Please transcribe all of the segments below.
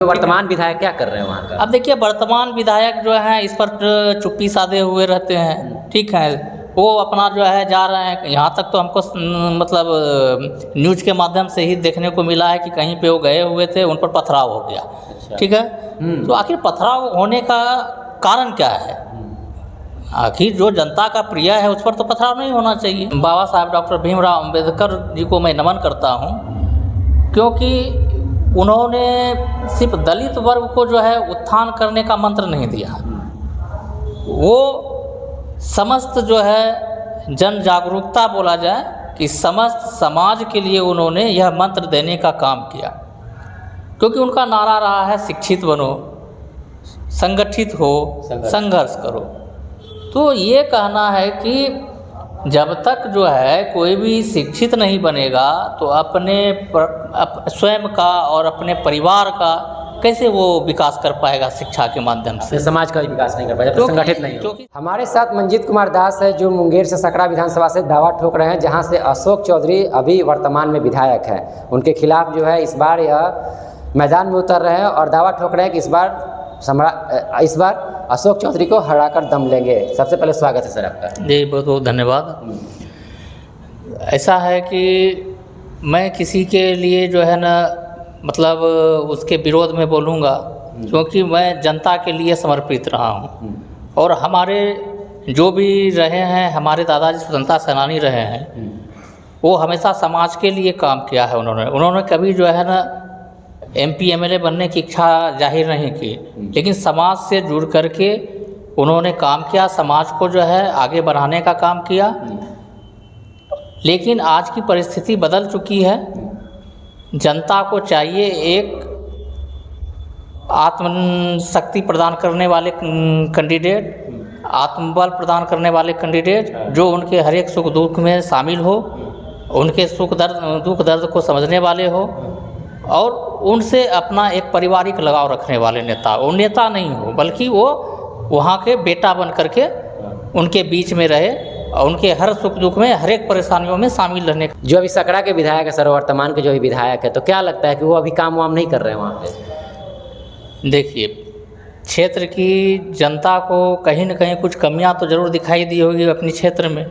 तो वर्तमान विधायक क्या कर रहे हैं वहाँ का? अब देखिए, वर्तमान विधायक जो हैं इस पर चुप्पी साधे हुए रहते हैं, ठीक है। वो अपना जो है जा रहे हैं। यहाँ तक तो हमको मतलब न्यूज़ के माध्यम से ही देखने को मिला है कि कहीं पे वो गए हुए थे, उन पर पथराव हो गया। ठीक है। तो आखिर पथराव होने का कारण क्या है? आखिर जो जनता का प्रिय है उस पर तो पथराव नहीं होना चाहिए। बाबा साहब डॉक्टर भीमराव अंबेडकर जी को मैं नमन करता हूँ, क्योंकि उन्होंने सिर्फ दलित वर्ग को जो है उत्थान करने का मंत्र नहीं दिया, वो समस्त जो है जन जागरूकता बोला जाए कि समस्त समाज के लिए उन्होंने यह मंत्र देने का काम किया। क्योंकि उनका नारा रहा है शिक्षित बनो, संगठित हो, संघर्ष करो। तो ये कहना है कि जब तक जो है कोई भी शिक्षित नहीं बनेगा तो अपने स्वयं का और अपने परिवार का कैसे वो विकास कर पाएगा शिक्षा के माध्यम से? समाज का विकास नहीं कर पाएगा तो संगठित नहीं हो। हमारे साथ मंजीत कुमार दास है, जो मुंगेर से सकरा विधानसभा से दावा ठोक रहे हैं, जहां से अशोक चौधरी अभी वर्तमान में विधायक हैं। उनके खिलाफ जो है इस बार यह मैदान में उतर रहे हैं और दावा ठोक रहे हैं कि इस बार अशोक चौधरी को हराकर दम लेंगे। सबसे पहले स्वागत है सर आपका। जी बहुत बहुत धन्यवाद। ऐसा है कि मैं किसी के लिए जो है ना मतलब उसके विरोध में बोलूँगा, क्योंकि मैं जनता के लिए समर्पित रहा हूँ। और हमारे जो भी रहे हैं, हमारे दादाजी स्वतंत्रता सेनानी रहे हैं, वो हमेशा समाज के लिए काम किया है। उन्होंने कभी जो है ना MP MLA बनने की इच्छा जाहिर नहीं की, लेकिन समाज से जुड़ करके उन्होंने काम किया, समाज को जो है आगे बढ़ाने का काम किया। लेकिन आज की परिस्थिति बदल चुकी है। जनता को चाहिए एक आत्मशक्ति प्रदान करने वाले कैंडिडेट, आत्मबल प्रदान करने वाले कैंडिडेट, जो उनके हर एक सुख दुख में शामिल हो, उनके दुख दर्द को समझने वाले हो और उनसे अपना एक पारिवारिक लगाव रखने वाले नेता। वो नेता नहीं हो, बल्कि वो वहाँ के बेटा बन करके उनके बीच में रहे और उनके हर सुख दुख में, हर एक परेशानियों में शामिल रहने। जो अभी सकरा के विधायक है सर, वर्तमान के जो भी विधायक है, तो क्या लगता है कि वो अभी काम वाम नहीं कर रहे हैं वहाँ पे? देखिए, क्षेत्र की जनता को कहीं न कहीं कुछ कमियां तो ज़रूर दिखाई दी होगी अपने क्षेत्र में।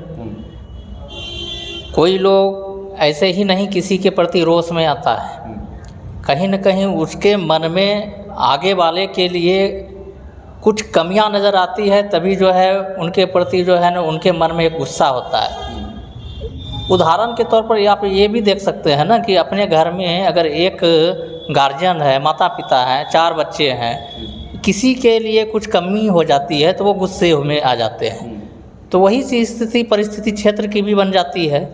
कोई लोग ऐसे ही नहीं किसी के प्रति रोष में आता है, कहीं न कहीं उसके मन में आगे वाले के लिए कुछ कमियां नज़र आती है, तभी जो है उनके प्रति जो है ना उनके मन में एक गुस्सा होता है। उदाहरण के तौर पर आप ये भी देख सकते हैं ना कि अपने घर में अगर एक गार्जियन है, माता पिता हैं, 4 बच्चे हैं, किसी के लिए कुछ कमी हो जाती है तो वो गुस्से में आ जाते हैं। तो वही सी परिस्थिति क्षेत्र की भी बन जाती है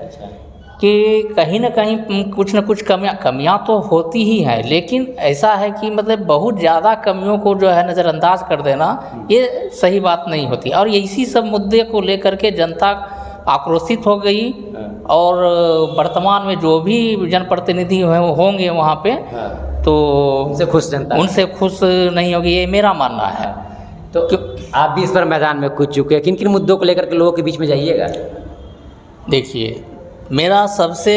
कि कहीं न कहीं कुछ न कुछ कमियां तो होती ही हैं, लेकिन ऐसा है कि मतलब बहुत ज़्यादा कमियों को जो है नज़रअंदाज कर देना ये सही बात नहीं होती। और इसी सब मुद्दे को लेकर के जनता आक्रोशित हो गई और वर्तमान में जो भी जनप्रतिनिधि होंगे वहाँ पे तो उनसे खुश नहीं होगी, ये मेरा मानना है। तो आप भी इस पर मैदान में कूद चुके हैं, किन किन मुद्दों को लेकर के लोगों के बीच में जाइएगा? देखिए, मेरा सबसे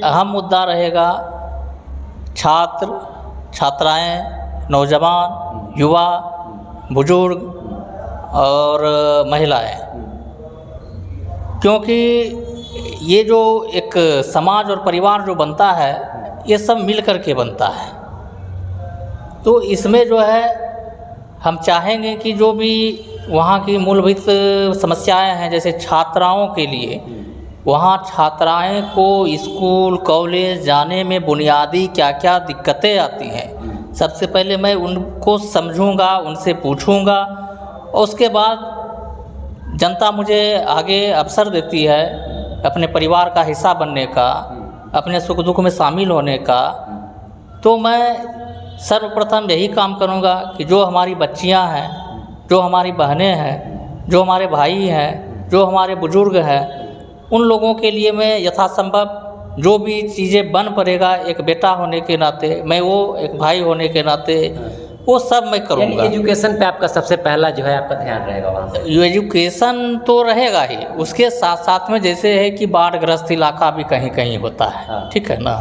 अहम मुद्दा रहेगा छात्र, छात्राएं, नौजवान, युवा, बुजुर्ग और महिलाएं, क्योंकि ये जो एक समाज और परिवार जो बनता है ये सब मिल कर के बनता है। तो इसमें जो है हम चाहेंगे कि जो भी वहाँ की मूलभूत समस्याएं हैं, जैसे छात्राओं के लिए, वहाँ छात्राएं को स्कूल कॉलेज जाने में बुनियादी क्या क्या दिक्कतें आती हैं, सबसे पहले मैं उनको समझूंगा, उनसे पूछूंगा और उसके बाद जनता मुझे आगे अवसर देती है अपने परिवार का हिस्सा बनने का, अपने सुख दुख में शामिल होने का। तो मैं सर्वप्रथम यही काम करूंगा कि जो हमारी बच्चियां हैं, जो हमारी बहनें हैं, जो हमारे भाई हैं, जो हमारे बुजुर्ग हैं, उन लोगों के लिए मैं यथासंभव जो भी चीज़ें बन पड़ेगा, एक बेटा होने के नाते, मैं वो एक भाई होने के नाते वो सब मैं करूँगा। एजुकेशन पे आपका सबसे पहला जो है आपका ध्यान रहेगा वहाँ पे? एजुकेशन तो रहेगा ही, उसके साथ साथ में जैसे है कि बाढ़ ग्रस्त इलाका भी कहीं कहीं होता है, ठीक है ना,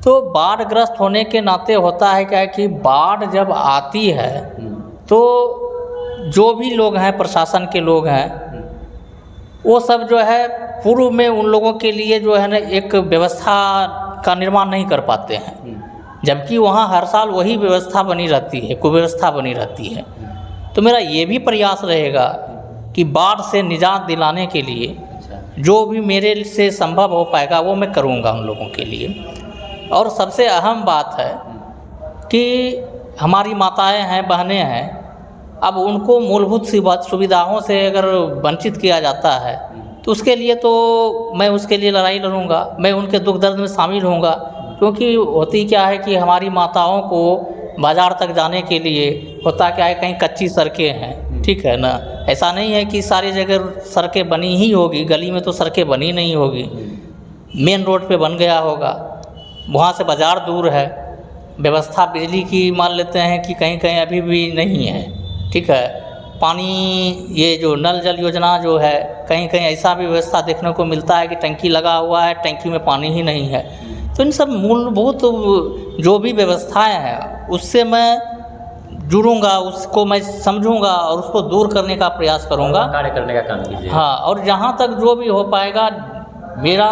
तो बाढ़ग्रस्त होने के नाते होता है क्या कि बाढ़ जब आती है तो जो भी लोग हैं, प्रशासन के लोग हैं, वो सब जो है पूर्व में उन लोगों के लिए जो है ना एक व्यवस्था का निर्माण नहीं कर पाते हैं, जबकि वहाँ हर साल वही व्यवस्था बनी रहती है, कुव्यवस्था बनी रहती है। तो मेरा ये भी प्रयास रहेगा कि बाढ़ से निजात दिलाने के लिए जो भी मेरे से संभव हो पाएगा वो मैं करूँगा उन लोगों के लिए। और सबसे अहम बात है कि हमारी माताएं हैं, बहनें हैं, अब उनको मूलभूत सुविधाओं से अगर वंचित किया जाता है तो उसके लिए तो मैं उसके लिए लड़ाई लड़ूंगा, मैं उनके दुख दर्द में शामिल होऊंगा। क्योंकि होती क्या है कि हमारी माताओं को बाज़ार तक जाने के लिए होता क्या है, कहीं कच्ची सड़कें हैं, ठीक है ना, ऐसा नहीं है कि सारी जगह सड़कें बनी ही होगी, गली में तो सड़कें बनी नहीं होगी, मेन रोड पे बन गया होगा, वहाँ से बाज़ार दूर है, व्यवस्था बिजली की मान लेते हैं कि कहीं कहीं अभी भी नहीं है, ठीक है, पानी ये जो नल जल योजना जो है कहीं कहीं ऐसा भी व्यवस्था देखने को मिलता है कि टंकी लगा हुआ है, टंकी में पानी ही नहीं है। तो इन सब मूलभूत जो भी व्यवस्थाएं हैं उससे मैं जुड़ूंगा, उसको मैं समझूंगा और उसको दूर करने का प्रयास करूंगा, कार्य करने का काम कीजिए। हाँ, और जहाँ तक जो भी हो पाएगा मेरा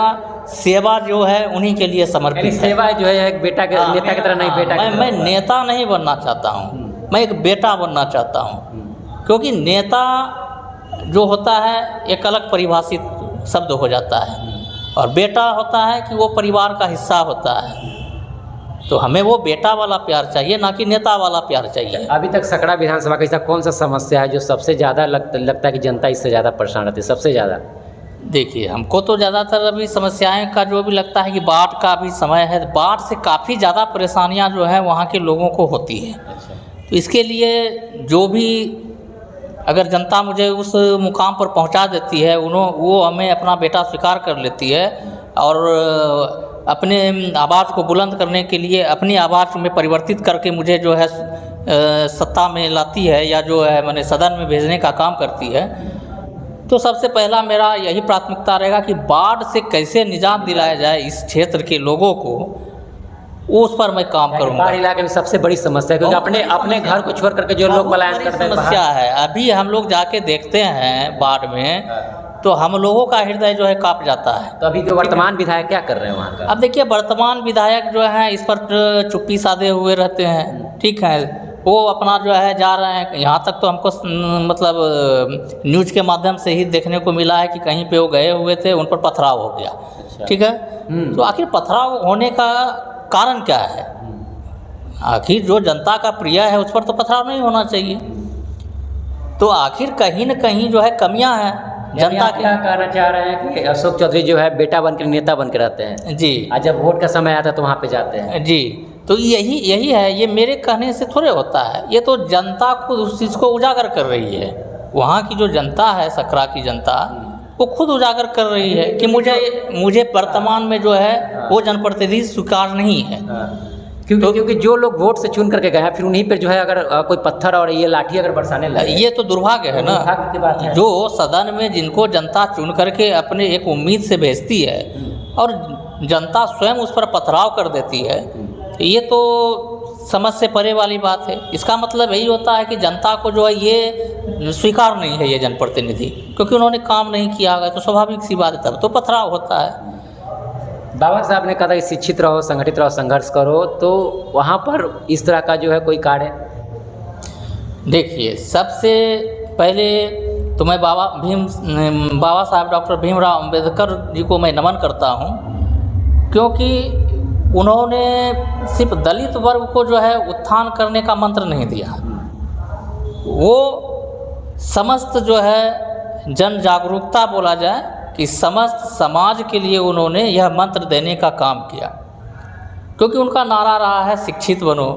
सेवा जो है उन्हीं के लिए समर्पित है। सेवा जो है एक बेटा के नेता की तरह नहीं, बेटा मैं नेता नहीं बनना चाहता हूँ, मैं एक बेटा बनना चाहता हूँ। क्योंकि नेता जो होता है एक अलग परिभाषित शब्द हो जाता है और बेटा होता है कि वो परिवार का हिस्सा होता है। तो हमें वो बेटा वाला प्यार चाहिए, ना कि नेता वाला प्यार चाहिए। अभी तक सकरा विधानसभा का ऐसा कौन सा समस्या है जो सबसे ज़्यादा लगता है कि जनता इससे ज़्यादा परेशान रहती है? सबसे ज़्यादा देखिए, हमको तो ज़्यादातर अभी समस्याएं का जो भी लगता है कि बाढ़ का भी समय है, बाढ़ से काफ़ी ज़्यादा परेशानियां जो है वहाँ के लोगों को होती है। तो इसके लिए जो भी अगर जनता मुझे उस मुकाम पर पहुंचा देती है, वो हमें अपना बेटा स्वीकार कर लेती है और अपने आवाज़ को बुलंद करने के लिए अपनी आवाज़ में परिवर्तित करके मुझे जो है सत्ता में लाती है या जो है मैंने सदन में भेजने का काम करती है, तो सबसे पहला मेरा यही प्राथमिकता रहेगा कि बाढ़ से कैसे निजात दिलाया जाए इस क्षेत्र के लोगों को, उस पर मैं काम करूंगा। बाढ़ इलाके में सबसे बड़ी समस्या है क्योंकि अपने घर को छोड़ करके जो लोग पलायन करते हैं, समस्या है। अभी हम लोग जाके देखते हैं बाढ़ में तो हम लोगों का हृदय जो है कांप जाता है। तो अभी जो वर्तमान विधायक क्या कर रहे हैं वहाँ का? अब देखिए, वर्तमान विधायक जो है इस पर चुप्पी साधे हुए रहते हैं, ठीक है, वो अपना जो है जा रहे हैं। यहाँ तक तो हमको मतलब न्यूज़ के माध्यम से ही देखने को मिला है कि कहीं पे वो गए हुए थे, उन पर पथराव हो गया, ठीक है। तो आखिर पथराव होने का कारण क्या है? आखिर जो जनता का प्रिय है उस पर तो पथराव नहीं होना चाहिए। तो आखिर कहीं न कहीं जो है कमियां हैं जनता के। क्या कहना चाह रहे हैं कि अशोक चौधरी जो है बेटा बनकर नेता बनकर रहते हैं जी, आज जब वोट का समय आता है तो वहाँ पे जाते हैं जी। तो यही है, ये मेरे कहने से थोड़े होता है, ये तो जनता खुद उस चीज़ को उजागर कर रही है। वहाँ की जो जनता है, सकरा की जनता, वो खुद उजागर कर रही है कि मुझे वर्तमान में जो है वो जनप्रतिनिधि स्वीकार नहीं है। क्योंकि जो लोग वोट से चुन करके गए हैं फिर उन्हीं पर जो है अगर कोई पत्थर और ये लाठी अगर बरसाने लगे, ये तो दुर्भाग्य है ना। दुर्भाग्य की बात है। जो सदन में जिनको जनता चुन करके अपने एक उम्मीद से भेजती है और जनता स्वयं उस पर पथराव कर देती है, ये तो समझ से परे वाली बात है। इसका मतलब यही होता है कि जनता को जो है ये स्वीकार नहीं है ये जनप्रतिनिधि, क्योंकि उन्होंने काम नहीं किया है। तो स्वाभाविक सी बात है, तब तो पथराव होता है। बाबा साहब ने कहा था कि शिक्षित रहो, संगठित रहो, संघर्ष करो, तो वहाँ पर इस तरह का जो है कोई कार्य? देखिए, सबसे पहले तो मैं बाबा साहब डॉक्टर भीमराव अंबेडकर जी को मैं नमन करता हूँ, क्योंकि उन्होंने सिर्फ दलित वर्ग को जो है उत्थान करने का मंत्र नहीं दिया, वो समस्त जो है जन जागरूकता बोला जाए कि समस्त समाज के लिए उन्होंने यह मंत्र देने का काम किया। क्योंकि उनका नारा रहा है शिक्षित बनो,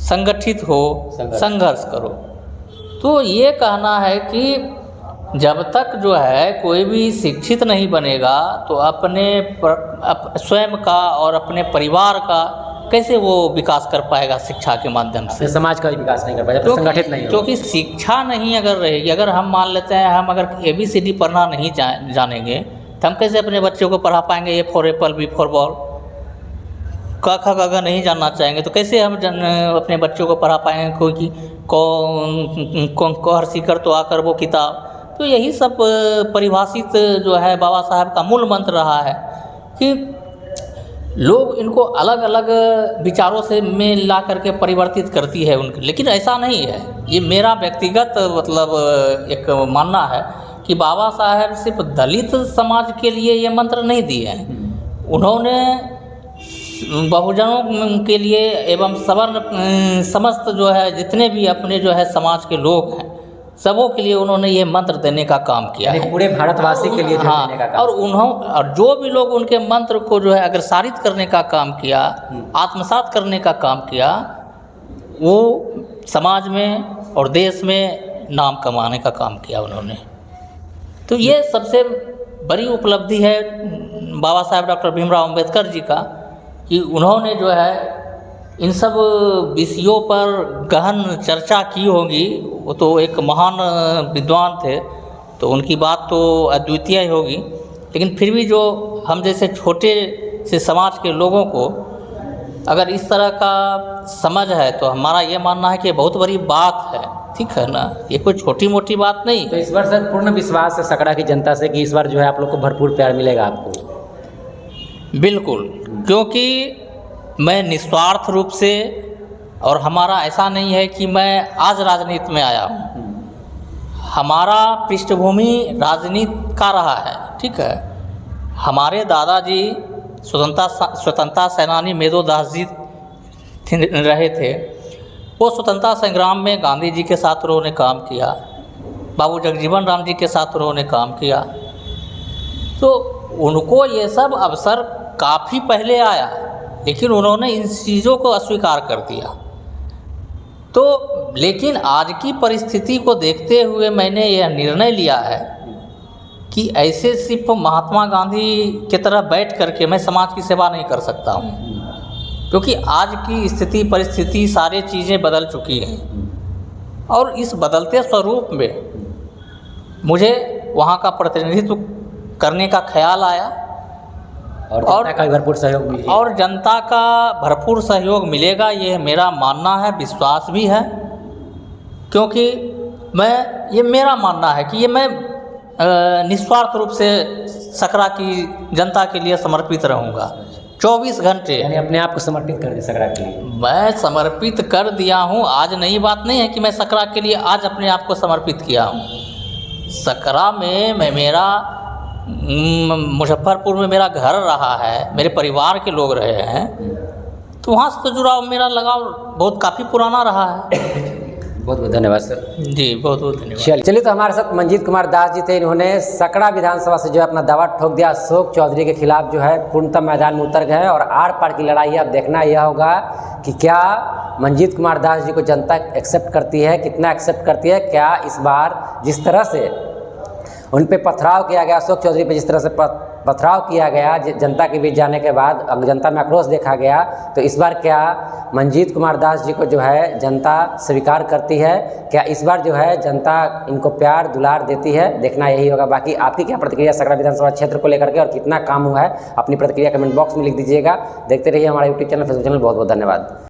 संगठित हो, संघर्ष करो। तो ये कहना है कि जब तक जो है कोई भी शिक्षित नहीं बनेगा तो अपने स्वयं का और अपने परिवार का कैसे वो विकास कर पाएगा शिक्षा के माध्यम से? समाज का विकास नहीं कर पाएगा, तो संगठित नहीं होगा। क्योंकि शिक्षा नहीं अगर रहेगी, अगर हम मान लेते हैं हम अगर ABCD पढ़ना नहीं जानेंगे तो हम कैसे अपने बच्चों को पढ़ा पाएंगे A for Apple, B for ball? क ख ग घ नहीं जानना चाहेंगे तो कैसे हम अपने बच्चों को पढ़ा पाएंगे? कोई कि कौन क सीकर तो आकर वो किताब। तो यही सब परिभाषित जो है बाबा साहब का मूल मंत्र रहा है कि लोग इनको अलग अलग विचारों से में ला करके परिवर्तित करती है उनके, लेकिन ऐसा नहीं है। ये मेरा व्यक्तिगत मतलब एक मानना है कि बाबा साहब सिर्फ दलित समाज के लिए ये मंत्र नहीं दिए हैं, उन्होंने बहुजनों के लिए एवं सवर्ण समस्त जो है जितने भी अपने जो है समाज के लोग हैं सबों के लिए उन्होंने ये मंत्र देने का काम किया है, पूरे भारतवासी के लिए हाँ। देने का काम। और जो भी लोग उनके मंत्र को जो है अग्रसारित करने का काम किया, आत्मसात करने का काम किया, वो समाज में और देश में नाम कमाने का काम किया उन्होंने। तो ये सबसे बड़ी उपलब्धि है बाबा साहब डॉक्टर भीमराव अम्बेडकर जी का कि उन्होंने जो है इन सब विषयों पर गहन चर्चा की होगी। वो तो एक महान विद्वान थे तो उनकी बात तो अद्वितीय ही होगी, लेकिन फिर भी जो हम जैसे छोटे से समाज के लोगों को अगर इस तरह का समझ है तो हमारा ये मानना है कि बहुत बड़ी बात है, ठीक है ना, ये कोई छोटी मोटी बात नहीं। तो इस बार सर पूर्ण विश्वास है सकरा की जनता से कि इस बार जो है आप लोग को भरपूर प्यार मिलेगा आपको? बिल्कुल, क्योंकि मैं निस्वार्थ रूप से, और हमारा ऐसा नहीं है कि मैं आज राजनीति में आया हूँ, हमारा पृष्ठभूमि राजनीति का रहा है, ठीक है। हमारे दादाजी स्वतंत्रता सेनानी मेधो दास जी रहे थे। वो स्वतंत्रता संग्राम में गांधी जी के साथ उन्होंने काम किया, बाबू जगजीवन राम जी के साथ उन्होंने काम किया। तो उनको ये सब अवसर काफ़ी पहले आया, लेकिन उन्होंने इन चीज़ों को अस्वीकार कर दिया। तो लेकिन आज की परिस्थिति को देखते हुए मैंने यह निर्णय लिया है कि ऐसे सिर्फ महात्मा गांधी की तरह बैठ करके मैं समाज की सेवा नहीं कर सकता हूँ, क्योंकि आज की स्थिति परिस्थिति सारी चीज़ें बदल चुकी हैं और इस बदलते स्वरूप में मुझे वहाँ का प्रतिनिधित्व करने का ख्याल आया और जनता का भरपूर सहयोग मिलेगा। और जनता का भरपूर सहयोग मिलेगा, ये मेरा मानना है, विश्वास भी है। क्योंकि ये मेरा मानना है कि ये मैं निस्वार्थ रूप से सकरा की जनता के लिए समर्पित रहूँगा 24 घंटे। यानी अपने आप को समर्पित कर दिया सकरा के लिए? मैं समर्पित कर दिया हूँ। आज नई बात नहीं है कि मैं सकरा के लिए आज अपने आप को समर्पित किया हूँ। सकरा में मेरा मुजफ्फरपुर में मेरा घर रहा है, मेरे परिवार के लोग रहे हैं, तो वहाँ से तो जुड़ाव मेरा लगाव बहुत काफ़ी पुराना रहा है। बहुत बहुत धन्यवाद सर। जी बहुत बहुत धन्यवाद। चलिए तो हमारे साथ मंजीत कुमार दास जी थे। इन्होंने सकरा विधानसभा से जो है अपना दावा ठोक दिया, अशोक चौधरी के खिलाफ जो है पूर्णतः मैदान में उतर गए और आर पार की लड़ाई अब देखना यह होगा कि क्या मंजीत कुमार दास जी को जनता एक्सेप्ट करती है, कितना एक्सेप्ट करती है। क्या इस बार जिस तरह से उन पे पथराव किया गया, अशोक चौधरी पे जिस तरह से पथराव किया गया जनता के बीच जाने के बाद, अब जनता में आक्रोश देखा गया, तो इस बार क्या मंजीत कुमार दास जी को जो है जनता स्वीकार करती है? क्या इस बार जो है जनता इनको प्यार दुलार देती है? देखना यही होगा। बाकी आपकी क्या प्रतिक्रिया सकरा विधानसभा क्षेत्र को लेकर के और कितना काम हुआ है, अपनी प्रतिक्रिया कमेंट बॉक्स में लिख दीजिएगा। देखते रहिए हमारा यूट्यूब चैनल, फेसबुक चैनल। बहुत बहुत धन्यवाद।